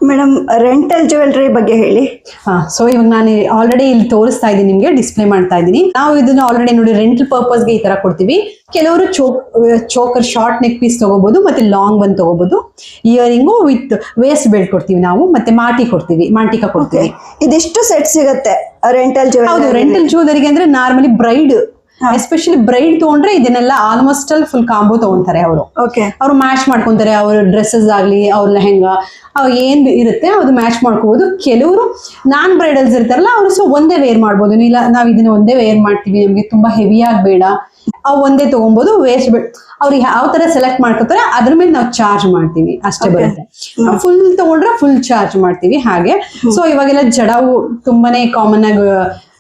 Madam rental jewellery ಬಗ್ಗೆ ಹೇಳಿ. So ಇವಾಗ ನಾನು ಆಲ್ರೆಡಿ ಇಲ್ಲಿ ತೋರಿಸ್ತಾ ಇದ್ದೀನಿ, ನಿಮಗೆ ಡಿಸ್ಪ್ಲೇ ಮಾಡ್ತಾ ಇದ್ದೀನಿ. ನಾವು ಇದನ್ನ ಆಲ್ರೆಡಿ ನೋಡಿ ರೆಂಟಲ್ ಪರ್ಪಸ್ಗೆ ಈ ತರ ಕೊಡ್ತೀವಿ. ಕೆಲವರು ಚೋಕರ್ ಶಾರ್ಟ್ ನೆಕ್ ಪೀಸ್ ತಗೋಬಹುದು, ಮತ್ತೆ ಲಾಂಗ್ ಒನ್ ತಗೋಬಹುದು. ಇಯರಿಂಗು ವಿತ್ ವೇಸ್ಟ್ ಬೆಲ್ಟ್ ಕೊಡ್ತೀವಿ ನಾವು, ಮತ್ತೆ ಮಾಂಟಿಕಾ ಕೊಡ್ತೀವಿ. ಇದಿಷ್ಟು ಸೆಟ್ ಸಿಗುತ್ತೆ ರೆಂಟಲ್ ಜ್ಯುವೆಲ್ರಿ? ಹೌದು, ರೆಂಟಲ್ ಜ್ಯುವೆಲರಿಗೆ ಅಂದ್ರೆ ನಾರ್ಮಲಿ ಬ್ರೈಡ್, ಎಸ್ಪೆಷಲಿ ಬ್ರೈಡ್ ತಗೊಂಡ್ರೆ ಇದನ್ನೆಲ್ಲ ಆಲ್ಮೋಸ್ಟ್ ಅಲ್ಲಿ ಫುಲ್ ಕಾಂಬೋ ತಗೊಂತಾರೆ ಅವರು. ಅವ್ರು ಮ್ಯಾಚ್ ಮಾಡ್ಕೊಂತಾರೆ, ಅವ್ರ ಡ್ರೆಸ್ಸಸ್ ಆಗ್ಲಿ, ಅವ್ರ ಲೆಹೆಂಗಾ ಏನ್ ಇರುತ್ತೆ ಅದು ಮ್ಯಾಚ್ ಮಾಡ್ಕೋಬಹುದು. ಕೆಲವರು ನಾನ್ ಬ್ರೈಡಲ್ಸ್ ಇರ್ತಾರಲ್ಲ ಅವರು ಸೊ ಒಂದೇ ವೇರ್ ಮಾಡ್ಬೋದು. ಇಲ್ಲ ನಾವ್ ಇದನ್ನ ಒಂದೇ ವೇರ್ ಮಾಡ್ತೀವಿ, ನಮ್ಗೆ ತುಂಬಾ ಹೆವಿ ಆಗ್ಬೇಡ, ಅವ್ ಒಂದೇ ತಗೊಬಹುದು. ವೇಸ್ಟ್ ಅವ್ರಿಗೆ ಯಾವ ತರ ಸೆಲೆಕ್ಟ್ ಮಾಡ್ಕೋತಾರೆ ಅದ್ರ ಮೇಲೆ ನಾವು ಚಾರ್ಜ್ ಮಾಡ್ತೀವಿ, ಅಷ್ಟೇ ಬರುತ್ತೆ. ಫುಲ್ ತಗೊಂಡ್ರೆ ಫುಲ್ ಚಾರ್ಜ್ ಮಾಡ್ತೀವಿ ಹಾಗೆ. ಸೊ ಇವಾಗೆಲ್ಲ ಜಡಾವು ತುಂಬಾನೇ ಕಾಮನ್ ಆಗಿ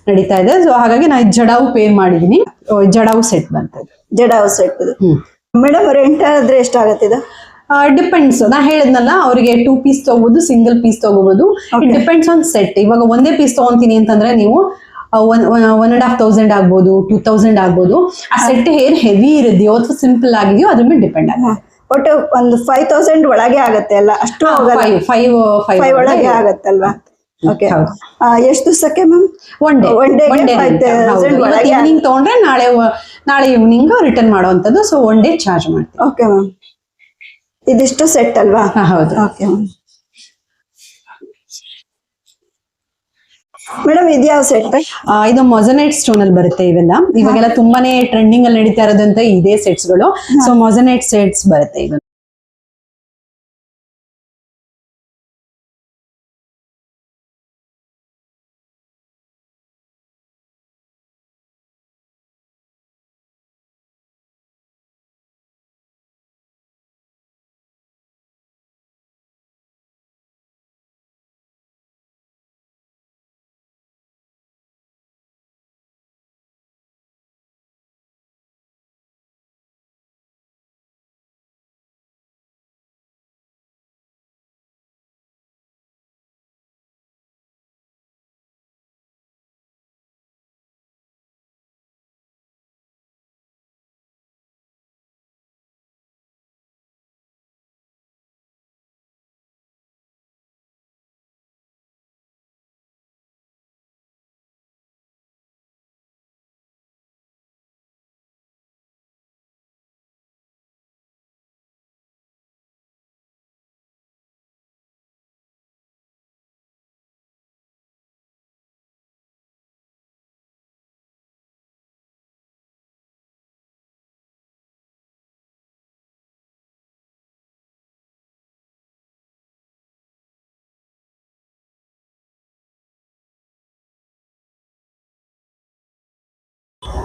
ನಡೀತಾ ಇದೆ. ಸೊ ಹಾಗಾಗಿ ನಾನು ಜಡಾವು ಪೇರ್ ಮಾಡಿದೀನಿ. ಜಡಾವು ಸೆಟ್ ಬಂತದ್ದು. ಜಡಾವು ಸೆಟ್. ಮೇಡಮ್ ರೆಂಟ್ ಆದ್ರೆ ಎಷ್ಟಾಗತ್ತೆ ಇದು? ಡಿಪೆಂಡ್ಸ್. ನಾ ಹೇಳಿದ್ನಲ್ಲ, ಅವರಿಗೆ 2 ಪೀಸ್ ತಗೋಬಹುದು, ಸಿಂಗಲ್ ಪೀಸ್ ತಗೋಬಹುದು. It depends on set. ಇವಾಗ ಒಂದೇ ಪೀಸ್ ತಗೊಂತೀನಿ ಅಂತಂದ್ರೆ ನೀವು 1,500 ಆಗ್ಬೋದು, 2,000 ಆಗ್ಬೋದು. ಆ ಸೆಟ್ ಹೇರ್ ಹೆವಿ ಇರೋದೆಯೋ ಅಥವಾ ಸಿಂಪಲ್ ಆಗಿದೆಯೋ ಅದ್ರ ಮೇಲೆ ಡಿಪೆಂಡ್ ಆಗುತ್ತೆ. ಒಟ್ಟು ಒಂದು 5,000 ಒಳಗೆ ಆಗತ್ತೆ ಅಲ್ಲ? ಅಷ್ಟು 5 ಒಳಗೆ ಆಗತ್ತಲ್ವಾ? ಓಕೆ. ಎಷ್ಟು ದಿವಸಕ್ಕೆ ಮ್ಯಾಮ್? ಒನ್ ಡೇ ಈವ್ನಿಂಗ್ ತಗೊಂಡ್ರೆ ನಾಳೆ ಈವ್ನಿಂಗ್ ರಿಟರ್ನ್ ಮಾಡುವಂತದ್ದು. ಸೊ ಒನ್ ಡೇ ಚಾರ್ಜ್ ಮಾಡ್ತೀವಿ. Okay ma'am. ಇದಿಷ್ಟು ಸೆಟ್ ಅಲ್ವಾ? ಹೌದು. Okay ma'am. ಮೇಡಮ್ ಇದ್ಯಾವ ಸೆಟ್? ಇದು ಮೊಸನೈಟ್ ಸ್ಟೋನ್ ಅಲ್ಲಿ ಬರುತ್ತೆ. ಇವಾಗೆಲ್ಲ ತುಂಬಾನೇ ಟ್ರೆಂಡಿಂಗ್ ಅಲ್ಲಿ ನಡೀತಾ ಇರೋದಂತ ಇದೇ ಸೆಟ್ಸ್ ಗಳು. ಸೊ ಮೊಸನೈಟ್ ಸೆಟ್ಸ್ ಬರುತ್ತೆ ಇವಾಗ.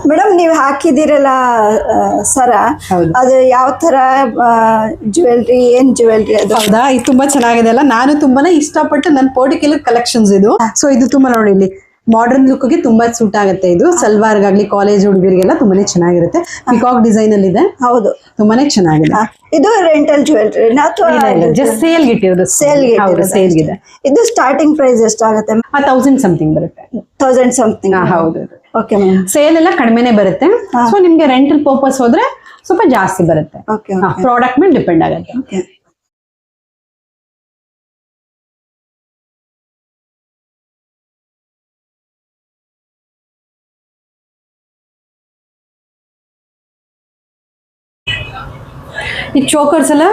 ಮೇಡಮ್ ನೀವು ಹಾಕಿದಿರಲ್ಲ ಸರ, ಅದು ಯಾವ ತರ ಜ್ಯುವೆಲ್ರಿ, ಏನ್ ಜ್ಯುವೆಲ್ರಿ ಅದು? ಹೌದಾ, ಇದು ತುಂಬಾ ಚೆನ್ನಾಗಿದೆ ಅಲ್ಲ. ನಾನು ತುಂಬಾನೇ ಇಷ್ಟಪಟ್ಟು ನನ್ನ ಪೋರ್ಟಿಕಲ್ ಕಲೆಕ್ಷನ್ಸ್ ಇದು. ಸೊ ಇದು ತುಂಬಾ ನೋಡಿ, ಇಲ್ಲಿ ಮಾಡರ್ನ್ ಲುಕ್ ಗೆ ತುಂಬಾ ಸೂಟ್ ಆಗುತ್ತೆ. ಇದು ಸಲ್ವಾರ್ಗಾಗ್ಲಿ, ಕಾಲೇಜ್ ಹುಡುಗರಿಗೆಲ್ಲ ತುಂಬಾನೇ ಚೆನ್ನಾಗಿರುತ್ತೆ. ಪಿಕಾಕ್ ಡಿಸೈನ್ ಅಲ್ಲಿ ಇದೆ. ಹೌದು, ತುಂಬಾನೇ ಚೆನ್ನಾಗಿದೆ. ಇದು ರೆಂಟಲ್ ಜ್ಯುವೆಲ್ರಿ ಜಸ್ಟ್ ಸೇಲ್ ಇಟ್ಟಿರೋದು. ಸೇಲ್ ಇದೆ. ಇದು ಸ್ಟಾರ್ಟಿಂಗ್ ಪ್ರೈಸ್ ಎಷ್ಟಾಗುತ್ತೆ? 1000 ಸಮಥಿಂಗ್ ಬರುತ್ತೆ. 1000 ಸಮಥಿಂಗ್. ಹೌದು. Okay ma'am. ಸೇಲ್ ಎಲ್ಲ ಕಡಿಮೆನೆ ಬರುತ್ತೆ. ಸೊ ನಿಮ್ಗೆ ರೆಂಟಲ್ ಪರ್ಪಸ್ ಹೋದ್ರೆ ಸ್ವಲ್ಪ ಜಾಸ್ತಿ ಬರುತ್ತೆ. ಪ್ರಾಡಕ್ಟ್ ಮೇಲೆ ಡಿಪೆಂಡ್ ಆಗುತ್ತೆ. ಈ ಚೋಕರ್ಸ್ ಎಲ್ಲ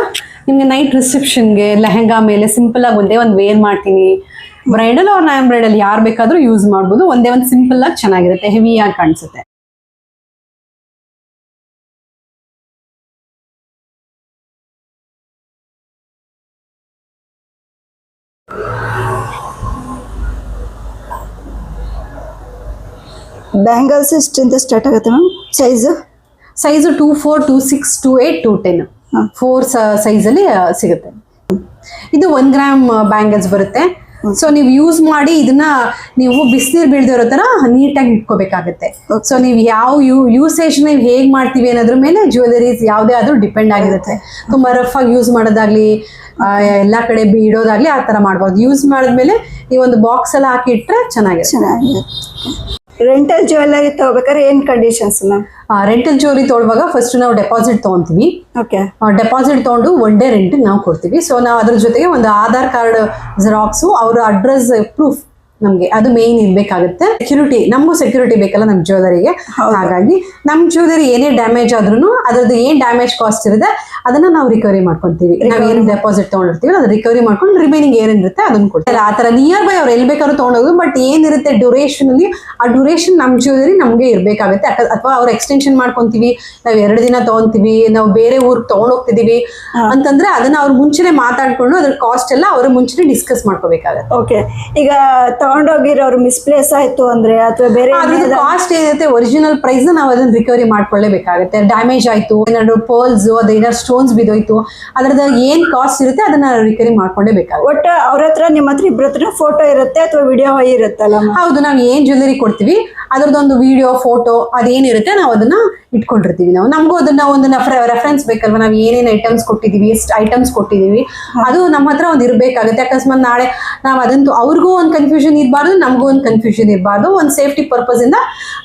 ನಿಮ್ಗೆ ನೈಟ್ ರಿಸೆಪ್ಷನ್ಗೆ, ಲೆಹೆಂಗಾ ಮೇಲೆ ಸಿಂಪಲ್ ಆಗಿ ಒಂದೇ ಒಂದು ವೇರ್ ಮಾಡ್ತೀನಿ. ಬ್ರೈಡಲ್ ಆರ್ ನಾನ್ ಬ್ರೈಡಲ್ ಯಾರು ಬೇಕಾದ್ರೂ ಯೂಸ್ ಮಾಡ್ಬೋದು. ಒಂದೇ ಒಂದು ಸಿಂಪಲ್ ಆಗಿ ಚೆನ್ನಾಗಿರುತ್ತೆ, ಹೆವಿ ಆಗಿ ಕಾಣಿಸುತ್ತೆ. ಬ್ಯಾಂಗಲ್ಸ್ ಎಷ್ಟಿಂದ ಸ್ಟಾರ್ಟ್ ಆಗುತ್ತೆ ಮ್ಯಾಮ್? ಸೈಜು 24, 26, 28, 210 4 ಸೈಜ್ ಅಲ್ಲಿ ಸಿಗುತ್ತೆ. ಇದು 1 ಗ್ರಾಮ್ ಬ್ಯಾಂಗಲ್ಸ್ ಬರುತ್ತೆ. ಸೊ ನೀವು ಯೂಸ್ ಮಾಡಿ ಇದನ್ನ ನೀವು ಬಿಸಿನೀರು ಬೀಳ್ದಿರೋ ತರ ನೀಟಾಗಿ ಇಟ್ಕೋಬೇಕಾಗತ್ತೆ. ಸೊ ನೀವು ಯಾವ ಯೂಸೇಜ್ ನೀವು ಹೇಗ್ ಮಾಡ್ತೀವಿ ಅನ್ನೋದ್ರ ಮೇಲೆ ಜ್ಯುವೆಲರೀಸ್ ಯಾವುದೇ ಆದ್ರೂ ಡಿಪೆಂಡ್ ಆಗಿರುತ್ತೆ. ತುಂಬಾ ರಫ್ ಆಗಿ ಯೂಸ್ ಮಾಡೋದಾಗ್ಲಿ, ಎಲ್ಲಾ ಕಡೆ ಇಡೋದಾಗ್ಲಿ ಆ ತರ ಮಾಡ್ಬೋದು. ಯೂಸ್ ಮಾಡಿದ್ಮೇಲೆ ನೀವು ಒಂದು ಬಾಕ್ಸ್ ಎಲ್ಲ ಹಾಕಿ ಇಟ್ರೆ ಚೆನ್ನಾಗಿದೆ. ರೆಂಟಲ್ ಜ್ಯುವೆಲ್ಲರಿ ತಗೋಬೇಕಾದ್ರೆ ಏನ್ ಕಂಡೀಷನ್ಸ್ ಮ್ಯಾಮ್? ರೆಂಟಲ್ ಜ್ಯುವೆಲ್ಲರಿ ತೊಗೊಳ್ಳುವಾಗ ಫಸ್ಟ್ ನಾವು ಡೆಪಾಸಿಟ್ ತೊಗೊಂತೀವಿ. ಓಕೆ. ಡೆಪಾಸಿಟ್ ತೊಗೊಂಡು 1 ಡೇ ರೆಂಟ್ ನಾವು ಕೊಡ್ತೀವಿ. ಸೊ ನಾವು ಅದ್ರ ಜೊತೆಗೆ ಒಂದು ಆಧಾರ್ ಕಾರ್ಡ್ ಜೆರಾಕ್ಸು, ಅವ್ರ ಅಡ್ರೆಸ್ ಪ್ರೂಫ್ ನಮ್ಗೆ ಅದು ಮೇನ್ ಇರ್ಬೇಕಾಗುತ್ತೆ. ಸೆಕ್ಯೂರಿಟಿ, ನಮಗೂ ಸೆಕ್ಯೂರಿಟಿ ಬೇಕಲ್ಲ ನಮ್ಮ ಜ್ಯುವೆಲ್ಲರಿಗೆ. ಹಾಗಾಗಿ ನಮ್ಮ ಜ್ಯುವೆಲ್ಲರಿ ಏನೇ ಡ್ಯಾಮೇಜ್ ಆದ್ರೂ ಅದ್ರದ್ದು ಏನ್ ಡ್ಯಾಮೇಜ್ ಕಾಸ್ಟ್ ಇರುತ್ತೆ ಅದನ್ನ ನಾವು ರಿಕವರಿ ಮಾಡ್ಕೊಂತೀವಿ. ನಾವ್ ಏನ್ ಡೆಪಾಸಿಟ್ ತಗೊಂಡಿರ್ತೀವಿ ಅದು ರಿಕವರಿ ಮಾಡ್ಕೊಂಡು ರಿಮೈನಿಂಗ್ ಏನಿರುತ್ತೆ ಅದನ್ನ ಕೊಡ್ತೀವಿ. ಆ ತರ ನಿಯರ್ ಬೈ ಅವ್ರು ಎಲ್ಲಿ ಬೇಕಾದ್ರೂ ತಗೊಂಡೋಗೋದು. ಬಟ್ ಏನಿರುತ್ತೆ ಡ್ಯೂರೇಷನ್ ಅಲ್ಲಿ, ಆ ಡ್ಯೂರೇಷನ್ ನಮ್ಮ ಜ್ಯುವೆಲ್ಲರಿ ನಮ್ಗೆ ಇರ್ಬೇಕಾಗುತ್ತೆ. ಅಥವಾ ಅವ್ರು ಎಕ್ಸ್ಟೆನ್ಷನ್ ಮಾಡ್ಕೊಂತೀವಿ, ನಾವ್ 2 ದಿನ ತಗೊಂತೀವಿ, ನಾವು ಬೇರೆ ಊರ್ಗ್ ತಗೊಂಡೋಗ್ತಿದೀವಿ ಅಂತಂದ್ರೆ ಅದನ್ನ ಅವ್ರು ಮುಂಚೆನೆ ಮಾತಾಡ್ಕೊಂಡು ಅದ್ರ ಕಾಸ್ಟ್ ಎಲ್ಲ ಅವ್ರ ಮುಂಚೆನೆ ಡಿಸ್ಕಸ್ ಮಾಡ್ಕೋಬೇಕಾಗುತ್ತೆ. ಓಕೆ. ಈಗ ತಗೊಂಡೋಗಿರೋರು ಮಿಸ್ಪ್ಲೇಸ್ ಆಯ್ತು ಅಂದ್ರೆ ಅಥವಾ ಬೇರೆ ಕಾಸ್ಟ್ ಏನಿರುತ್ತೆ ಒರಿಜಿನಲ್ ಪ್ರೈಸ್ ನಾವು ಅದನ್ನ ರಿಕವರಿ ಮಾಡ್ಕೊಳ್ಳೇಬೇಕಾಗುತ್ತೆ. ಡ್ಯಾಮೇಜ್ ಆಯ್ತು, ಏನಾದ್ರು ಪರ್ಲ್ಸ್ ಅದೇನಾದ್ರು ಸ್ಟೋನ್ಸ್ ಬಿದ್ದೋಯ್ತು, ಅದ್ರದ್ದು ಏನ್ ಕಾಸ್ಟ್ ಇರುತ್ತೆ ಅದನ್ನ ರಿಕವರಿ ಮಾಡ್ಕೊಂಡೇ ಬೇಕಾಗುತ್ತೆ. ಒಟ್ಟು ಅವ್ರ ಹತ್ರ ನಿಮ್ಮ ಹತ್ರ ಇಬ್ಬರ ಹತ್ರ ಫೋಟೋ ಇರುತ್ತೆ ಅಥವಾ ವಿಡಿಯೋ ಇರುತ್ತಲ್ಲ? ಹೌದು, ನಾವು ಏನ್ ಜ್ಯುವೆಲ್ಲರಿ ಕೊಡ್ತೀವಿ ಅದ್ರದ್ದೊಂದು ವಿಡಿಯೋ ಫೋಟೋ ಅದೇನಿರುತ್ತೆ ನಾವು ಅದನ್ನ ಇಟ್ಕೊಂಡಿರ್ತೀವಿ. ನಮಗೂ ಅದನ್ನ ಒಂದು ರೆಫರೆನ್ಸ್ ಬೇಕಲ್ವಾ, ನಾವು ಏನೇನು ಐಟಮ್ಸ್ ಕೊಟ್ಟಿದೀವಿ, ಎಷ್ಟು ಐಟಮ್ಸ್ ಕೊಟ್ಟಿದೀವಿ, ಅದು ನಮ್ಮ ಹತ್ರ ಒಂದು ಇರ್ಬೇಕಾಗುತ್ತೆ. ಅಕಸ್ಮಾತ್ ನಾಳೆ ನಾವು ಅದಂತೂ ಅವ್ರಿಗೂ ಒಂದು ಕನ್ಫ್ಯೂಷನ್ ಇರಬಾರ್ದು, ನಮಗೂ ಒಂದು ಕನ್ಫ್ಯೂಷನ್ ಇರಬಾರ್ದು. ಒಂದು ಸೇಫ್ಟಿ ಪರ್ಪಸ್ ಇಂದ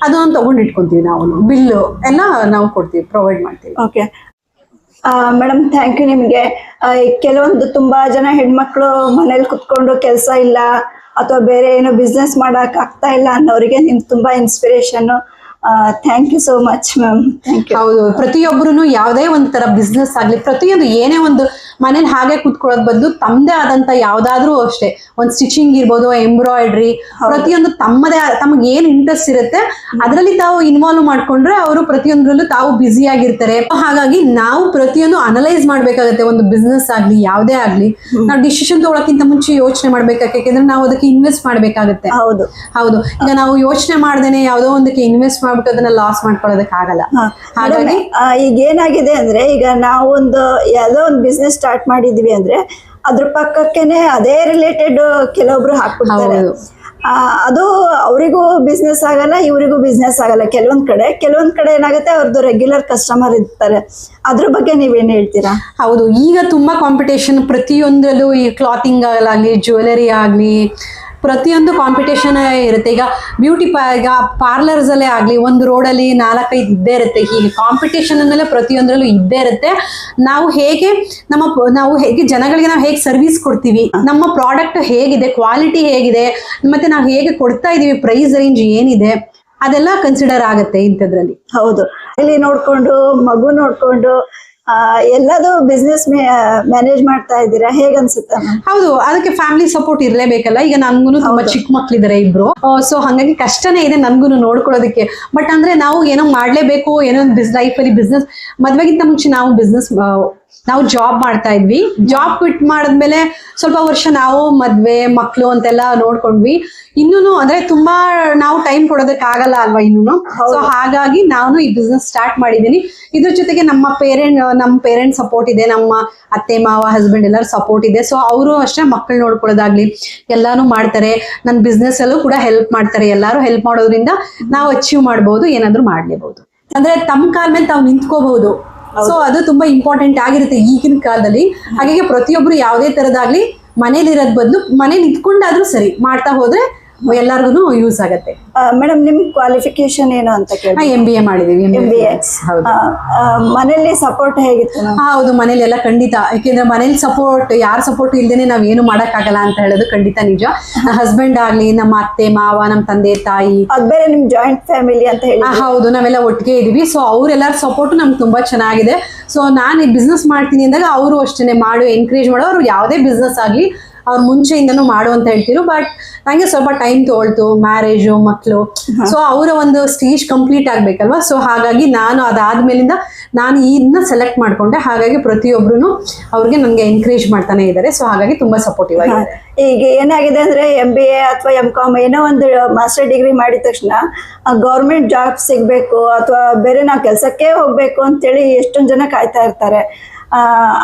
ಅದನ್ನ ತಗೊಂಡು ಇಟ್ಕೊಂತೀವಿ. ನಾವು ಬಿಲ್ಲು ಎಲ್ಲ ನಾವು ಕೊಡ್ತೀವಿ, ಪ್ರೊವೈಡ್ ಮಾಡ್ತೀವಿ. ಓಕೆ ಮೇಡಮ್, ಥ್ಯಾಂಕ್ ಯು ನಿಮಗೆ. ಕೆಲವೊಂದು ತುಂಬಾ ಜನ ಹೆಣ್ಮಕ್ಳು ಮನೇಲಿ ಕುತ್ಕೊಂಡು ಕೆಲಸ ಇಲ್ಲ ಅಥವಾ ಬೇರೆ ಏನೋ ಬಿಸ್ನೆಸ್ ಮಾಡಕ್ ಆಗ್ತಾ ಇಲ್ಲ ಅನ್ನೋರಿಗೆ ನಿಮ್ ತುಂಬಾ inspiration. Thank you so much ma'am. Thank you. ಹೌದು, ಪ್ರತಿಯೊಬ್ಬರು ಯಾವುದೇ ಒಂಥರ ಬಿಸ್ನೆಸ್ ಆಗ್ಲಿ, ಪ್ರತಿಯೊಂದು ಏನೇ ಒಂದು ಮನೇಲಿ ಹಾಗೆ ಕುತ್ಕೊಳ್ಳೋದ್ ಬದಲು ತಮ್ಮದೇ ಆದಂತ ಯಾವ್ದಾದ್ರೂ ಅಷ್ಟೇ, ಒಂದು ಸ್ಟಿಚಿಂಗ್ ಇರ್ಬೋದು, ಎಂಬ್ರಾಯ್ಡ್ರಿ, ಪ್ರತಿಯೊಂದು ತಮಗೆ ಏನ್ ಇಂಟ್ರೆಸ್ಟ್ ಇರುತ್ತೆ ಅದರಲ್ಲಿ ತಾವು ಇನ್ವಾಲ್ವ್ ಮಾಡ್ಕೊಂಡ್ರೆ ಅವರು ಪ್ರತಿಯೊಂದ್ರಲ್ಲೂ ತಾವು ಬ್ಯುಸಿ ಆಗಿರ್ತಾರೆ. ಹಾಗಾಗಿ ನಾವು ಪ್ರತಿಯೊಂದು ಅನಲೈಸ್ ಮಾಡ್ಬೇಕಾಗತ್ತೆ. ಒಂದು ಬಿಸ್ನೆಸ್ ಆಗ್ಲಿ ಯಾವ್ದೇ ಆಗ್ಲಿ ನಾವು ಡಿಸಿಷನ್ ತಗೊಳಕ್ಕಿಂತ ಮುಂಚೆ ಯೋಚನೆ ಮಾಡ್ಬೇಕಾಗತ್ತೆ. ಯಾಕೆಂದ್ರೆ ನಾವು ಅದಕ್ಕೆ ಇನ್ವೆಸ್ಟ್ ಮಾಡ್ಬೇಕಾಗತ್ತೆ. ಹೌದು ಹೌದು. ಈಗ ನಾವು ಯೋಚನೆ ಮಾಡ್ದೇನೆ ಯಾವ್ದೋ ಒಂದಕ್ಕೆ ಇನ್ವೆಸ್ಟ್ ಮಾಡ್ಬಿಟ್ಟು ಅದನ್ನ ಲಾಸ್ ಮಾಡ್ಕೊಳ್ಳೋದಕ್ಕೆ ಆಗಲ್ಲ. ಹಾಗಾಗಿ ಈಗ ಏನಾಗಿದೆ ಅಂದ್ರೆ, ಈಗ ನಾವು ಯಾವ್ದೋ ಒಂದು ಬಿಸ್ನೆಸ್ ಸ್ಟಾರ್ಟ್ ಮಾಡಿದ್ವಿ ಅಂದ್ರೆ ಅದ್ರ ಪಕ್ಕಕ್ಕೇನೆ ಅದೇ ರಿಲೇಟೆಡ್ ಕೆಲವೊಬ್ರು ಹಾಕ್ಬಿಡ್ತಾರೆ. ಅದು ಅವರಿಗೂ ಬಿಸ್ನೆಸ್ ಆಗಲ್ಲ, ಇವರಿಗೂ ಬಿಸ್ನೆಸ್ ಆಗಲ್ಲ. ಕೆಲವೊಂದ್ ಕಡೆ ಏನಾಗುತ್ತೆ, ಅವ್ರದ್ದು ರೆಗ್ಯುಲರ್ ಕಸ್ಟಮರ್ ಇರ್ತಾರೆ. ಅದ್ರ ಬಗ್ಗೆ ನೀವೇನ್ ಹೇಳ್ತೀರಾ? ಹೌದು, ಈಗ ತುಂಬಾ ಕಾಂಪಿಟೇಷನ್ ಪ್ರತಿಯೊಂದರಲ್ಲೂ. ಈ ಕ್ಲಾತಿಂಗ್ ಆಗಲಿ, ಜ್ಯುವೆಲರಿ ಆಗಲಿ, ಪ್ರತಿಯೊಂದು ಕಾಂಪಿಟೇಷನ್ ಇರುತ್ತೆ. ಈಗ ಈಗ ಪಾರ್ಲರ್ಸ್ ಅಲ್ಲೇ ಆಗ್ಲಿ, ಒಂದು ರೋಡಲ್ಲಿ 4-5 ಇದ್ದೇ ಇರುತ್ತೆ. ಹೀಗೆ ಕಾಂಪಿಟೇಷನ್ ಅಂದಮೇಲೆ ಪ್ರತಿಯೊಂದರಲ್ಲೂ ಇದ್ದೇ ಇರುತ್ತೆ. ನಾವು ಹೇಗೆ ಜನಗಳಿಗೆ ನಾವು ಹೇಗೆ ಸರ್ವಿಸ್ ಕೊಡ್ತೀವಿ, ನಮ್ಮ ಪ್ರಾಡಕ್ಟ್ ಹೇಗಿದೆ, ಕ್ವಾಲಿಟಿ ಹೇಗಿದೆ, ಮತ್ತೆ ನಾವು ಹೇಗೆ ಕೊಡ್ತಾ ಇದೀವಿ, ಪ್ರೈಸ್ ರೇಂಜ್ ಏನಿದೆ, ಅದೆಲ್ಲ ಕನ್ಸಿಡರ್ ಆಗುತ್ತೆ ಇಂಥದ್ರಲ್ಲಿ. ಹೌದು, ಇಲ್ಲಿ ನೋಡ್ಕೊಂಡು ಮಗು ನೋಡ್ಕೊಂಡು ಎಲ್ಲದೂ ಬಿಸ್ನೆಸ್ ಮ್ಯಾನೇಜ್ ಮಾಡ್ತಾ ಇದ್ದೀರಾ, ಹೇಗನ್ಸುತ್ತೆ? ಹೌದು, ಅದಕ್ಕೆ ಫ್ಯಾಮಿಲಿ ಸಪೋರ್ಟ್ ಇರ್ಲೇಬೇಕಲ್ಲ. ಈಗ ನನ್ಗೂ ತುಂಬಾ ಚಿಕ್ಕ ಮಕ್ಳಿದಾರೆ ಇಬ್ರು. ಸೊ ಹಾಗಾಗಿ ಕಷ್ಟನೇ ಇದೆ ನನ್ಗೂ ನೋಡ್ಕೊಳ್ಳೋದಕ್ಕೆ. ಬಟ್ ಅಂದ್ರೆ ನಾವು ಏನೋ ಮಾಡ್ಲೇಬೇಕು, ಏನೋ ಲೈಫಲ್ಲಿ ಬಿಸ್ನೆಸ್, ಮದ್ವೆಗಿಂತ ಮುಂಚೆ ನಾವು ಜಾಬ್ ಮಾಡ್ತಾ ಇದ್ವಿ. ಜಾಬ್ ಕ್ವಿಟ್ ಮಾಡಿದ್ಮೇಲೆ ಸ್ವಲ್ಪ ವರ್ಷ ನಾವು ಮದ್ವೆ ಮಕ್ಳು ಅಂತೆಲ್ಲ ನೋಡ್ಕೊಂಡ್ವಿ. ಇನ್ನೂನು ಅಂದ್ರೆ ತುಂಬಾ ನಾವು ಟೈಮ್ ಕೊಡೋದಕ್ಕೆ ಆಗಲ್ಲ ಅಲ್ವಾ ಇನ್ನೂನು. ಸೊ ಹಾಗಾಗಿ ನಾನು ಈ ಬಿಸ್ನೆಸ್ ಸ್ಟಾರ್ಟ್ ಮಾಡಿದ್ದೀನಿ. ಇದ್ರ ಜೊತೆಗೆ ನಮ್ಮ ಪೇರೆಂಟ್ ಸಪೋರ್ಟ್ ಇದೆ, ನಮ್ಮ ಅತ್ತೆ ಮಾವ ಹಸ್ಬೆಂಡ್ ಎಲ್ಲರೂ ಸಪೋರ್ಟ್ ಇದೆ. ಸೊ ಅವರು ಅಷ್ಟೇ ಮಕ್ಕಳು ನೋಡ್ಕೊಳ್ಳೋದಾಗ್ಲಿ ಎಲ್ಲಾನು ಮಾಡ್ತಾರೆ. ನನ್ನ ಬಿಸ್ನೆಸ್ ಅಲ್ಲೂ ಕೂಡ ಹೆಲ್ಪ್ ಮಾಡ್ತಾರೆ. ಎಲ್ಲಾರು ಹೆಲ್ಪ್ ಮಾಡೋದ್ರಿಂದ ನಾವು ಅಚೀವ್ ಮಾಡ್ಬೋದು, ಏನಾದ್ರು ಮಾಡ್ಲೇಬಹುದು. ಅಂದ್ರೆ ತಮ್ಮ ಕಾಲ ಮೇಲೆ ತಾವು ನಿಂತ್ಕೋಬಹುದು. ಸೊ ಅದು ತುಂಬಾ ಇಂಪಾರ್ಟೆಂಟ್ ಆಗಿರುತ್ತೆ ಈಗಿನ ಕಾಲದಲ್ಲಿ. ಹಾಗಾಗಿ ಪ್ರತಿಯೊಬ್ರು ಯಾವುದೇ ತರದಾಗ್ಲಿ ಮನೇಲಿ ಇರೋದ್ ಬದಲು ಮನೆ ನಿಂತ್ಕೊಂಡಾದ್ರೂ ಸರಿ ಮಾಡ್ತಾ ಹೋದ್ರೆ ಎಲ್ಲರಿಗೂ ಯೂಸ್ ಆಗುತ್ತೆ. ಮೇಡಮ್, ನಿಮ್ ಕ್ವಾಲಿಫಿಕೇಶನ್ ಏನು ಅಂತ ಕೇಳಿ? MBA ಮಾಡಿದೀವಿ. ಮನೇಲಿ ಸಪೋರ್ಟ್ ಹೇಗಿತ್ತು? ಹೌದು, ಮನೇಲಿ ಎಲ್ಲ ಖಂಡಿತ. ಯಾಕೆಂದ್ರೆ ಮನೇಲಿ ಯಾರ ಸಪೋರ್ಟ್ ಇಲ್ದೇನೆ ನಾವ್ ಏನು ಮಾಡಕ್ ಆಗಲ್ಲ ಅಂತ ಹೇಳೋದು ಖಂಡಿತ ನಿಜ. ಹಸ್ಬೆಂಡ್ ಆಗ್ಲಿ, ನಮ್ಮ ಅತ್ತೆ ಮಾವ, ನಮ್ಮ ತಂದೆ ತಾಯಿ, ಅದ್ ಬೇರೆ ನಿಮ್ ಜಾಯಿಂಟ್ ಫ್ಯಾಮಿಲಿ ಅಂತ ಹೇಳಿ. ಹೌದು, ನಾವೆಲ್ಲ ಒಟ್ಟಿಗೆ ಇದೀವಿ. ಸೊ ಅವ್ರೆಲ್ಲರ ಸಪೋರ್ಟ್ ನಮ್ಗೆ ತುಂಬಾ ಚೆನ್ನಾಗಿದೆ. ಸೊ ನಾನು ಈ ಬಿಸ್ನೆಸ್ ಮಾಡ್ತೀನಿ ಅಂದಾಗ ಅವರು ಅಷ್ಟೇ ಎನ್ಕರೇಜ್ ಮಾಡೋ. ಅವ್ರು ಯಾವುದೇ ಬಿಸ್ನೆಸ್ ಆಗ್ಲಿ ಅವ್ರ ಮುಂಚೆಯಿಂದನೂ ಮಾಡು ಅಂತ ಹೇಳ್ತಿರು. ಬಟ್ ನಂಗೆ ಸ್ವಲ್ಪ ಟೈಮ್ ತಗೊಳ್ತು, ಮ್ಯಾರೇಜು, ಮಕ್ಕಳು. ಸೊ ಅವರ ಒಂದು ಸ್ಟೇಜ್ ಕಂಪ್ಲೀಟ್ ಆಗ್ಬೇಕಲ್ವಾ. ಸೊ ಹಾಗಾಗಿ ನಾನು ಅದಾದ್ಮೇಲಿಂದ ನಾನು ಇದನ್ನ ಸೆಲೆಕ್ಟ್ ಮಾಡ್ಕೊಂಡೆ. ಹಾಗಾಗಿ ಪ್ರತಿಯೊಬ್ರು ಅವ್ರಿಗೆ ನನಗೆ ಎನ್ಕರೇಜ್ ಮಾಡ್ತಾನೆ ಇದ್ದಾರೆ. ಸೊ ಹಾಗಾಗಿ ತುಂಬಾ ಸಪೋರ್ಟಿವ್ ಆಗಿದೆ. ಈಗ ಏನಾಗಿದೆ ಅಂದ್ರೆ MBA ಅಥವಾ MCOM ಏನೋ ಒಂದು ಮಾಸ್ಟರ್ ಡಿಗ್ರಿ ಮಾಡಿದ ತಕ್ಷಣ ಗೌರ್ಮೆಂಟ್ ಜಾಬ್ ಸಿಗ್ಬೇಕು ಅಥವಾ ಬೇರೆ ನಾವು ಕೆಲಸಕ್ಕೆ ಹೋಗ್ಬೇಕು ಅಂತೇಳಿ ಎಷ್ಟೊಂದು ಜನ ಕಾಯ್ತಾ ಇರ್ತಾರೆ.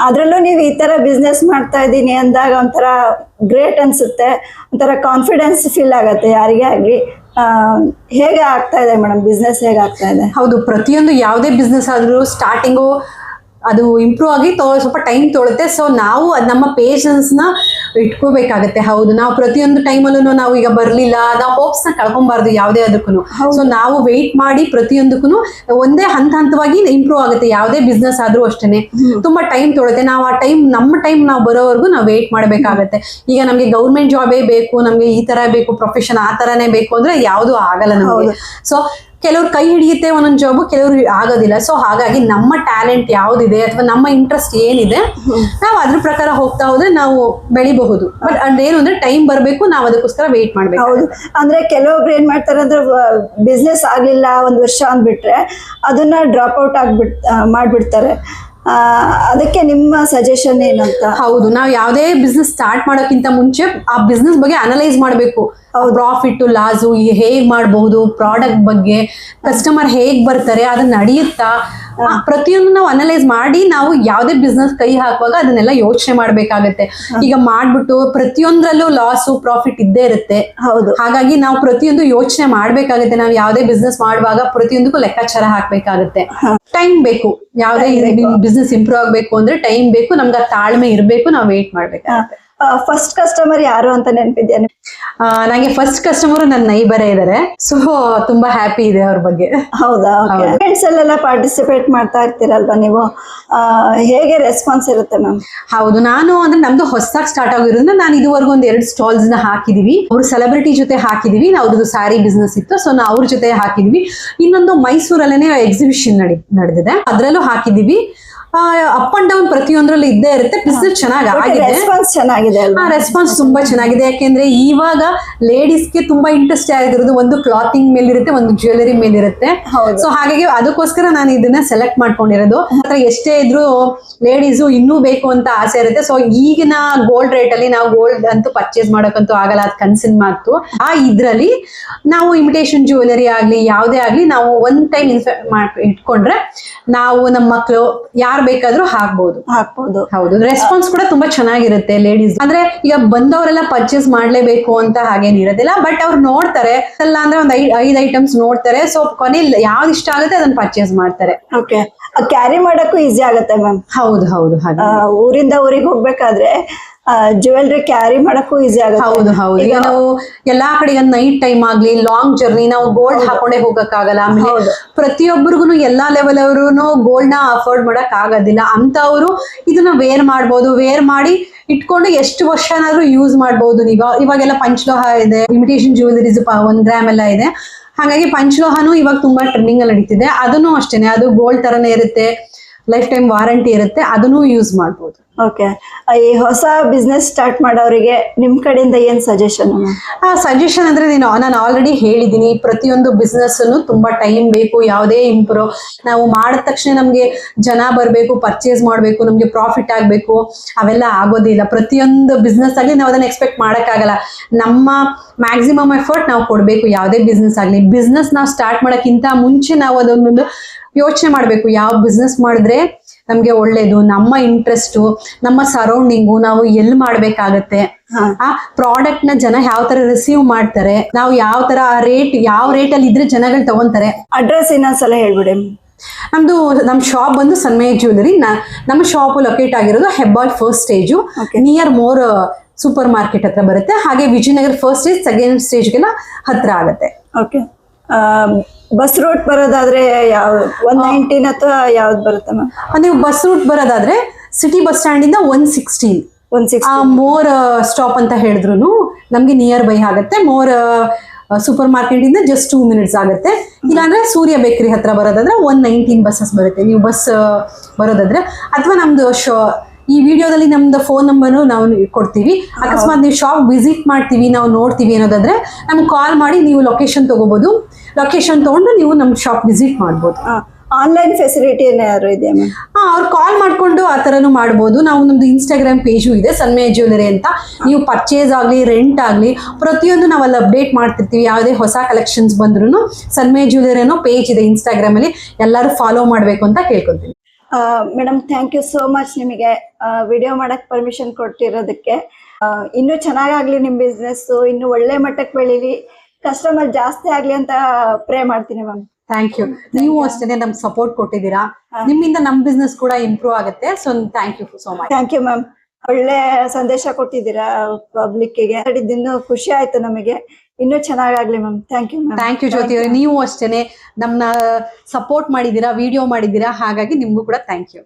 ಅದರಲ್ಲೂ ನೀವು ಈ ಥರ ಬಿಸ್ನೆಸ್ ಮಾಡ್ತಾ ಇದ್ದೀನಿ ಅಂದಾಗ ಒಂಥರ ಗ್ರೇಟ್ ಅನಿಸುತ್ತೆ, ಒಂಥರ ಕಾನ್ಫಿಡೆನ್ಸ್ ಫೀಲ್ ಆಗುತ್ತೆ ಯಾರಿಗೇ ಆಗಲಿ. ಹೇಗೆ ಆಗ್ತಾ ಇದೆ ಮೇಡಮ್ ಬಿಸ್ನೆಸ್, ಹೇಗೆ ಆಗ್ತಾ ಇದೆ? ಹೌದು, ಪ್ರತಿಯೊಂದು ಯಾವುದೇ ಬಿಸ್ನೆಸ್ ಆದರೂ ಸ್ಟಾರ್ಟಿಂಗು ಅದು ಇಂಪ್ರೂವ್ ಆಗಿ ಸ್ವಲ್ಪ ಟೈಮ್ ತೊಳುತ್ತೆ. ಸೊ ನಾವು ನಮ್ಮ ಪೇಷನ್ಸ್ ನ ಇಟ್ಕೋಬೇಕಾಗತ್ತೆ. ಹೌದು, ನಾವು ಪ್ರತಿಯೊಂದು ಟೈಮಲ್ಲೂ ನಾವು ಈಗ ಬರ್ಲಿಲ್ಲ, ನಾವು ಹೋಪ್ಸ್ ನ ಕಳ್ಕೊಬಾರ್ದು ಯಾವುದೇ ಅದಕ್ಕೂ. ಸೊ ನಾವು ವೆಯ್ಟ್ ಮಾಡಿ ಪ್ರತಿಯೊಂದಕ್ಕೂ ಒಂದೇ ಹಂತವಾಗಿ ಇಂಪ್ರೂವ್ ಆಗುತ್ತೆ. ಯಾವುದೇ ಬಿಸ್ನೆಸ್ ಆದ್ರೂ ಅಷ್ಟೇನೆ ತುಂಬಾ ಟೈಮ್ ತೊಳುತ್ತೆ. ನಾವು ಆ ನಮ್ಮ ಟೈಮ್ ನಾವು ಬರೋವರೆಗೂ ನಾವು ವೆಯ್ಟ್ ಮಾಡ್ಬೇಕಾಗತ್ತೆ. ಈಗ ನಮ್ಗೆ ಗೌರ್ಮೆಂಟ್ ಜಾಬೇ ಬೇಕು, ನಮ್ಗೆ ಈ ತರ ಬೇಕು, ಪ್ರೊಫೆಷನ್ ಆ ತರಾನೇ ಬೇಕು ಅಂದ್ರೆ ಯಾವ್ದು ಆಗಲ್ಲ ನಮ್ಗೆ. ಸೊ ಕೆಲವ್ರು ಕೈ ಹಿಡಿಯುತ್ತೆ ಒಂದೊಂದು ಜಾಬ್, ಕೆಲವ್ರು ಆಗೋದಿಲ್ಲ. ಸೊ ಹಾಗಾಗಿ ನಮ್ಮ ಟ್ಯಾಲೆಂಟ್ ಯಾವ್ದಿದೆ ಅಥವಾ ನಮ್ಮ ಇಂಟ್ರೆಸ್ಟ್ ಏನಿದೆ ನಾವು ಅದ್ರ ಪ್ರಕಾರ ಹೋಗ್ತಾ ಹೋದ್ರೆ ನಾವು ಬೆಳಿಬಹುದು. ಬಟ್ ಅದೇನು ಅಂದ್ರೆ ಟೈಮ್ ಬರ್ಬೇಕು, ನಾವು ಅದಕ್ಕೋಸ್ಕರ ವೇಟ್ ಮಾಡ್ಬೇಕು. ಹೌದು, ಅಂದ್ರೆ ಕೆಲವೊಬ್ರು ಏನ್ ಮಾಡ್ತಾರೆ ಅಂದ್ರೆ ಬಿಸ್ನೆಸ್ ಆಗ್ಲಿಲ್ಲ 1 ವರ್ಷ ಅಂದ್ಬಿಟ್ರೆ ಅದನ್ನ ಡ್ರಾಪ್ ಔಟ್ ಮಾಡ್ಬಿಡ್ತಾರೆ. ಅದಕ್ಕೆ ನಿಮ್ಮ ಸಜೆಷನ್ ಏನಂತ? ಹೌದು, ನಾವು ಯಾವುದೇ ಬಿಸ್ನೆಸ್ ಸ್ಟಾರ್ಟ್ ಮಾಡೋಕ್ಕಿಂತ ಮುಂಚೆ ಆ ಬಿಸ್ನೆಸ್ ಬಗ್ಗೆ ಅನಲೈಸ್ ಮಾಡಬೇಕು. ಪ್ರಾಫಿಟ್ ಲಾಸು ಹೇಗ್ ಮಾಡಬಹುದು, ಪ್ರಾಡಕ್ಟ್ ಬಗ್ಗೆ, ಕಸ್ಟಮರ್ ಹೇಗ್ ಬರ್ತಾರೆ, ಅದನ್ನ ನಡೆಯುತ್ತಾ, ಪ್ರತಿಯೊಂದು ನಾವು ಅನಲೈಸ್ ಮಾಡಿ ನಾವು ಯಾವುದೇ ಬಿಸ್ನೆಸ್ ಕೈ ಹಾಕುವಾಗ ಅದನ್ನೆಲ್ಲ ಯೋಚನೆ ಮಾಡ್ಬೇಕಾಗತ್ತೆ. ಈಗ ಮಾಡ್ಬಿಟ್ಟು ಪ್ರತಿಯೊಂದ್ರಲ್ಲೂ ಲಾಸು ಪ್ರಾಫಿಟ್ ಇದ್ದೇ ಇರುತ್ತೆ. ಹೌದು, ಹಾಗಾಗಿ ನಾವು ಪ್ರತಿಯೊಂದು ಯೋಚನೆ ಮಾಡ್ಬೇಕಾಗತ್ತೆ. ನಾವು ಯಾವುದೇ ಬಿಸ್ನೆಸ್ ಮಾಡುವಾಗ ಪ್ರತಿಯೊಂದಕ್ಕೂ ಲೆಕ್ಕಾಚಾರ ಹಾಕ್ಬೇಕಾಗತ್ತೆ. ಟೈಮ್ ಬೇಕು, ಯಾವುದೇ ಬಿಸ್ನೆಸ್ ಇಂಪ್ರೂವ್ ಆಗ್ಬೇಕು ಅಂದ್ರೆ ಟೈಮ್ ಬೇಕು, ನಮ್ಗೆ ತಾಳ್ಮೆ ಇರ್ಬೇಕು, ನಾವು ವೇಟ್ ಮಾಡ್ಬೇಕಾಗತ್ತೆ. ಫಸ್ಟ್ ಕಸ್ಟಮರ್ ಯಾರು ಅಂತ ನೆನಪಿದ್ಯಾ? ನಂಗೆ ಫಸ್ಟ್ ಕಸ್ಟಮರ್ ನನ್ನ ನೈಬರೇ ಇದಾರೆ. ಸೊ ತುಂಬಾ ಹ್ಯಾಪಿ ಇದೆ ಅವ್ರ ಬಗ್ಗೆ. ಹೌದಾ? ಇವೆಂಟ್ಸ್ ಅಲ್ಲೆಲ್ಲ ಪಾರ್ಟಿಸಿಪೇಟ್ ಮಾಡ್ತಾ ಇರ್ತೀರಲ್ವಾ ನೀವು, ಹೇಗೆ ರೆಸ್ಪಾನ್ಸ್ ಇರುತ್ತೆ ಮ್ಯಾಮ್? ಹೌದು, ನಾನು ಅಂದ್ರೆ ನಮ್ದು ಹೊಸದಾಗಿ ಸ್ಟಾರ್ಟ್ ಆಗಿರೋದ್ರಿಂದ ನಾನು ಇದುವರೆಗೂ 2 ಸ್ಟಾಲ್ಸ್ ನ ಹಾಕಿದೀವಿ. ಅವ್ರು ಸೆಲೆಬ್ರಿಟಿ ಜೊತೆ ಹಾಕಿದೀವಿ, ಅವ್ರದ್ದು ಸ್ಯಾರಿ ಬಿಸ್ನೆಸ್ ಇತ್ತು. ಸೊ ನಾವು ಅವ್ರ ಜೊತೆ ಹಾಕಿದೀವಿ. ಇನ್ನೊಂದು ಮೈಸೂರಲ್ಲೇನೆ ಎಕ್ಸಿಬಿಷನ್ ನಡೆದಿದೆ, ಅದ್ರಲ್ಲೂ ಹಾಕಿದೀವಿ. ಅಪ್ ಅಂಡ್ ಡೌನ್ ಪ್ರತಿಯೊಂದ್ರಲ್ಲೂ ಇದ್ದೇ ಇರುತ್ತೆ. ಬಿಸ್ನೆಸ್ ಚೆನ್ನಾಗಿ ಆಗಿದೆ, ರೆಸ್ಪಾನ್ಸ್ ಚೆನ್ನಾಗಿದೆ. ರೆಸ್ಪಾನ್ಸ್ ತುಂಬಾ ಚೆನ್ನಾಗಿದೆ. ಯಾಕೆಂದ್ರೆ ಇವಾಗ ಲೇಡೀಸ್ಗೆ ತುಂಬಾ ಇಂಟ್ರೆಸ್ಟ್ ಆಗಿರೋದು ಒಂದು ಕ್ಲಾತಿಂಗ್ ಮೇಲಿರುತ್ತೆ, ಒಂದು ಜ್ಯುವೆಲರಿ ಮೇಲಿರುತ್ತೆ. ಸೊ ಹಾಗಾಗಿ ಅದಕ್ಕೋಸ್ಕರ ನಾನು ಇದನ್ನ ಸೆಲೆಕ್ಟ್ ಮಾಡ್ಕೊಂಡಿರೋದು. ಮಾತ್ರ ಎಷ್ಟೇ ಇದ್ರು ಲೇಡೀಸು ಇನ್ನೂ ಬೇಕು ಅಂತ ಆಸೆ ಇರುತ್ತೆ. ಸೊ ಈಗಿನ ಗೋಲ್ಡ್ ರೇಟ್ ಅಲ್ಲಿ ನಾವು ಗೋಲ್ಡ್ ಅಂತೂ ಪರ್ಚೇಸ್ ಮಾಡೋಕ್ಕಂತೂ ಆಗಲ್ಲ, ಅದು ಕನ್ಸಿನ್ ಮಾತು. ಇದ್ರಲ್ಲಿ ನಾವು ಇಮಿಟೇಷನ್ ಜ್ಯುವೆಲರಿ ಆಗ್ಲಿ ಯಾವುದೇ ಆಗ್ಲಿ ನಾವು ಒಂದ್ ಟೈಮ್ ಇಟ್ಕೊಂಡ್ರೆ ನಾವು ನಮ್ಮ ಮಕ್ಕಳು ಯಾರು ಬೇಕಾದ್ರೂ ಹಾಕ್ಬಹುದು. ಹೌದು, ರೆಸ್ಪಾನ್ಸ್ ಕೂಡ ತುಂಬಾ ಚೆನ್ನಾಗಿರುತ್ತೆ ಲೇಡೀಸ್. ಅಂದ್ರೆ ಈಗ ಬಂದವರೆಲ್ಲ ಪರ್ಚೇಸ್ ಮಾಡ್ಲೇಬೇಕು ಅಂತ ಹಾಗೇನಿರೋದಿಲ್ಲ. ಬಟ್ ಅವ್ರು ನೋಡ್ತಾರೆ, ಅಲ್ಲ ಅಂದ್ರೆ ಒಂದ್ 5 ಐಟಮ್ಸ್ ನೋಡ್ತಾರೆ. ಸೊ ಕೊನೆಯಲ್ಲಿ ಯಾವ್ದು ಇಷ್ಟ ಆಗುತ್ತೆ ಅದನ್ನ ಪರ್ಚೇಸ್ ಮಾಡ್ತಾರೆ. ಓಕೆ, ಕ್ಯಾರಿ ಮಾಡಕ್ಕೂ ಈಸಿ ಆಗುತ್ತೆ ಮ್ಯಾಮ್. ಹೌದು ಹೌದು, ಹಾಗೆ ಊರಿಂದ ಊರಿಗೆ ಹೋಗ್ಬೇಕಾದ್ರೆ ಜ್ಯುವೆಲ್ರಿ ಕ್ಯಾರಿ ಮಾಡಕ್ಕೂ ಈಸಿ ಆಗುತ್ತೆ. ಹೌದು ಹೌದು, ಈಗ ನಾವು ಎಲ್ಲಾ ಕಡೆಗೆ ನೈಟ್ ಟೈಮ್ ಆಗ್ಲಿ, ಲಾಂಗ್ ಜರ್ನಿ, ನಾವು ಗೋಲ್ಡ್ ಹಾಕೊಂಡೇ ಹೋಗಕ್ಕಾಗಲ್ಲ. ಆಮೇಲೆ ಪ್ರತಿಯೊಬ್ಬರಿಗೂ ಎಲ್ಲಾ ಲೆವೆಲ್ ಅವ್ರು ಗೋಲ್ಡ್ ನ ಅಫೋರ್ಡ್ ಮಾಡಕ್ ಆಗೋದಿಲ್ಲ. ಅಂತವ್ರು ಇದನ್ನ ವೇರ್ ಮಾಡ್ಬೋದು, ವೇರ್ ಮಾಡಿ ಇಟ್ಕೊಂಡು ಎಷ್ಟು ವರ್ಷನಾದ್ರೂ ಯೂಸ್ ಮಾಡ್ಬೋದು. ಇವಾಗೆಲ್ಲ ಪಂಚಲೋಹ ಇದೆ, ಇಮಿಟೇಷನ್ ಜ್ಯುವೆಲರೀಸ್ 1 ಗ್ರಾಮ್ ಎಲ್ಲ ಇದೆ. ಹಾಗಾಗಿ ಪಂಚಲೋಹನೂ ಇವಾಗ ತುಂಬಾ ಟ್ರೆಂಡಿಂಗ್ ಅಲ್ಲಿ ನಡೀತಿದೆ. ಅದನ್ನು ಅಷ್ಟೇನೆ, ಅದು ಗೋಲ್ಡ್ ತರನೇ ಇರುತ್ತೆ, ಲೈಫ್ ಟೈಮ್ ವಾರಂಟಿ ಇರುತ್ತೆ, ಅದನ್ನು ಯೂಸ್ ಮಾಡ್ಬೋದು. ಓಕೆ, ಈ ಹೊಸ ಬಿಸ್ನೆಸ್ ಸ್ಟಾರ್ಟ್ ಮಾಡೋರಿಗೆ ನಿಮ್ ಕಡೆಯಿಂದ ಏನ್ ಸಜೆಷನ್? ಸಜೆಷನ್ ಅಂದ್ರೆ ನಾನು ಆಲ್ರೆಡಿ ಹೇಳಿದ್ದೀನಿ, ಪ್ರತಿಯೊಂದು ಬಿಸ್ನೆಸ್ ಅನ್ನು ತುಂಬಾ ಟೈಮ್ ಬೇಕು. ಯಾವುದೇ ಇಂಪ್ರೂವ್ ನಾವು ಮಾಡಿದ ತಕ್ಷಣ ನಮ್ಗೆ ಜನ ಬರ್ಬೇಕು, ಪರ್ಚೇಸ್ ಮಾಡ್ಬೇಕು, ನಮ್ಗೆ ಪ್ರಾಫಿಟ್ ಆಗ್ಬೇಕು, ಅವೆಲ್ಲ ಆಗೋದಿಲ್ಲ. ಪ್ರತಿಯೊಂದು ಬಿಸ್ನೆಸ್ ಆಗ್ಲಿ ನಾವು ಅದನ್ನ ಎಕ್ಸ್ಪೆಕ್ಟ್ ಮಾಡಕ್ಕಾಗಲ್ಲ. ನಮ್ಮ ಮ್ಯಾಕ್ಸಿಮಮ್ ಎಫರ್ಟ್ ನಾವು ಕೊಡ್ಬೇಕು. ಯಾವುದೇ ಬಿಸ್ನೆಸ್ ಆಗ್ಲಿ, ಬಿಸ್ನೆಸ್ ನಾವು ಸ್ಟಾರ್ಟ್ ಮಾಡಕ್ಕಿಂತ ಮುಂಚೆ ನಾವು ಅದೊಂದೊಂದು ಯೋಚನೆ ಮಾಡ್ಬೇಕು. ಯಾವ ಬಿಸ್ನೆಸ್ ಮಾಡಿದ್ರೆ ನಮ್ಗೆ ಒಳ್ಳೇದು, ನಮ್ಮ ಇಂಟ್ರೆಸ್ಟು, ನಮ್ಮ ಸರೌಂಡಿಂಗು, ನಾವು ಎಲ್ಲಿ ಮಾಡ್ಬೇಕಾಗತ್ತೆ, ಆ ಪ್ರಾಡಕ್ಟ್ ನ ಜನ ಯಾವ ತರ ರಿಸೀವ್ ಮಾಡ್ತಾರೆ, ನಾವು ಯಾವ ತರ ಯಾವ ರೇಟ್ ಅಲ್ಲಿ ಇದ್ರೆ ಜನಗಳು ತಗೊಂತಾರೆ. ಅಡ್ರೆಸ್ ಇನ್ನೊಂದ್ಸಲ ಹೇಳ್ಬಿಡಿ. ನಮ್ ಶಾಪ್ ಬಂದು ಸನ್ಮಯ ಜ್ಯುವೆಲರಿ. ನಮ್ಮ ಶಾಪ್ ಲೊಕೇಟ್ ಆಗಿರೋದು Hebbal first stage, near more ಸೂಪರ್ ಮಾರ್ಕೆಟ್ ಹತ್ರ ಬರುತ್ತೆ. ಹಾಗೆ ವಿಜಯನಗರ ಫಸ್ಟ್ ಸ್ಟೇಜ್, ಸೆಕೆಂಡ್ ಸ್ಟೇಜ್ಗೆಲ್ಲ ಹತ್ರ ಆಗುತ್ತೆ. ಓಕೆ, ಬಸ್ ರೂಟ್ ಬರೋದಾದ್ರೆ ಯಾವ 119 ಅಥವಾ ಯಾವ್ದು ಬರುತ್ತೆ ಮ್ಯಾಮ್? ನೀವು ಬಸ್ ರೂಟ್ ಬರೋದಾದ್ರೆ ಸಿಟಿ ಬಸ್ ಸ್ಟ್ಯಾಂಡ್ ಇಂದ 160 ಮೋರ್ ಸ್ಟಾಪ್ ಅಂತ ಹೇಳಿದ್ರು ನಮ್ಗೆ ನಿಯರ್ ಬೈ ಆಗುತ್ತೆ. ಮೋರ್ ಸೂಪರ್ ಮಾರ್ಕೆಟ್ ಇಂದ ಜಸ್ಟ್ 2 ಮಿನಿಟ್ಸ್ ಆಗುತ್ತೆ. ಇಲ್ಲಾಂದ್ರೆ ಸೂರ್ಯ ಬೇಕರಿ ಹತ್ರ ಬರೋದಾದ್ರೆ 119 ಬಸ್ಸಸ್ ಬರುತ್ತೆ. ನೀವು ಬಸ್ ಬರೋದಾದ್ರೆ, ಅಥವಾ ನಮ್ದು ಈ ವಿಡಿಯೋದಲ್ಲಿ ನಮ್ದು ಫೋನ್ ನಂಬರ್ ನಾವು ಕೊಡ್ತೀವಿ. ಅಕಸ್ಮಾತ್ ನೀವು ಶಾಪ್ ವಿಸಿಟ್ ಮಾಡ್ತೀವಿ, ನಾವು ನೋಡ್ತೀವಿ ಅನ್ನೋದಾದ್ರೆ ನಮ್ಗೆ ಕಾಲ್ ಮಾಡಿ ನೀವು ಲೊಕೇಶನ್ ತಗೋಬಹುದು. ಲೊಕೇಶನ್ ತಗೊಂಡು ನೀವು ನಮ್ಮ ಶಾಪ್ ವಿಸಿಟ್ ಮಾಡ್ಬೋದು. ಆನ್ಲೈನ್ ಫೆಸಿಲಿಟಿ ಏನಾದ್ರು ಇದೆಯಾ ಮ್ಯಾಮ್? ಅವ್ರು ಕಾಲ್ ಮಾಡ್ಕೊಂಡು ಆ ಥರನೂ ಮಾಡ್ಬೋದು. ನಾವು ನಮ್ದು ಇನ್ಸ್ಟಾಗ್ರಾಮ್ ಪೇಜು ಇದೆ, ಸನ್ಮಯ ಜ್ಯುವೆಲರಿ ಅಂತ. ನೀವು ಪರ್ಚೇಸ್ ಆಗಲಿ, ರೆಂಟ್ ಆಗಲಿ, ಪ್ರತಿಯೊಂದು ನಾವಲ್ಲಿ ಅಪ್ಡೇಟ್ ಮಾಡ್ತಿರ್ತೀವಿ. ಯಾವುದೇ ಹೊಸ ಕಲೆಕ್ಷನ್ಸ್ ಬಂದ್ರೂ ಸನ್ಮಯ ಜ್ಯುವೆಲರಿ ಅನ್ನೋ ಪೇಜ್ ಇದೆ ಇನ್ಸ್ಟಾಗ್ರಾಮಲ್ಲಿ, ಎಲ್ಲರೂ ಫಾಲೋ ಮಾಡಬೇಕು ಅಂತ ಕೇಳ್ಕೊತೀನಿ. Madam, thank you so much ನಿಮಗೆ ವಿಡಿಯೋ ಮಾಡಕ್ಕೆ ಪರ್ಮಿಷನ್ ಕೊಟ್ಟಿರೋದಕ್ಕೆ. ಇನ್ನೂ ಚೆನ್ನಾಗಾಗಲಿ ನಿಮ್ಮ ಬಿಸ್ನೆಸ್ಸು, ಇನ್ನೂ ಒಳ್ಳೆ ಮಟ್ಟಕ್ಕೆ ಬೆಳೀಲಿ, ಕಸ್ಟಮರ್ ಜಾಸ್ತಿ ಆಗಲಿ ಅಂತ ಪ್ರೇ ಮಾಡ್ತೀನಿ ಮ್ಯಾಮ್. Thank you. ನೀವು ಅಷ್ಟೇನೆ ನಮ್ಗೆ ಸಪೋರ್ಟ್ ಕೊಟ್ಟಿದ್ದೀರಾ. ನಿಮ್ಮಿಂದ ನಮ್ ಬಿಸ್ನೆಸ್ ಕೂಡ ಇಂಪ್ರೂವ್ ಆಗುತ್ತೆ. So thank you so much. Thank you ma'am. ಒಳ್ಳೆ ಸಂದೇಶ ಕೊಟ್ಟಿದ್ದೀರಾ ಪಬ್ಲಿಕ್ಕಿಗೆ. ಇನ್ನು ಖುಷಿ ಆಯ್ತು ನಮಗೆ. ಇನ್ನೂ ಚೆನ್ನಾಗಾಗ್ಲಿ ma'am. Thank you ma'am. Thank you Jyothi ಅವರೇ. ನೀವು ಅಷ್ಟೇನೆ ನಮ್ನ ಸಪೋರ್ಟ್ ಮಾಡಿದ್ದೀರಾ, ವಿಡಿಯೋ ಮಾಡಿದ್ದೀರಾ, ಹಾಗಾಗಿ ನಿಮ್ಗೂ ಕೂಡ ಥ್ಯಾಂಕ್ ಯು.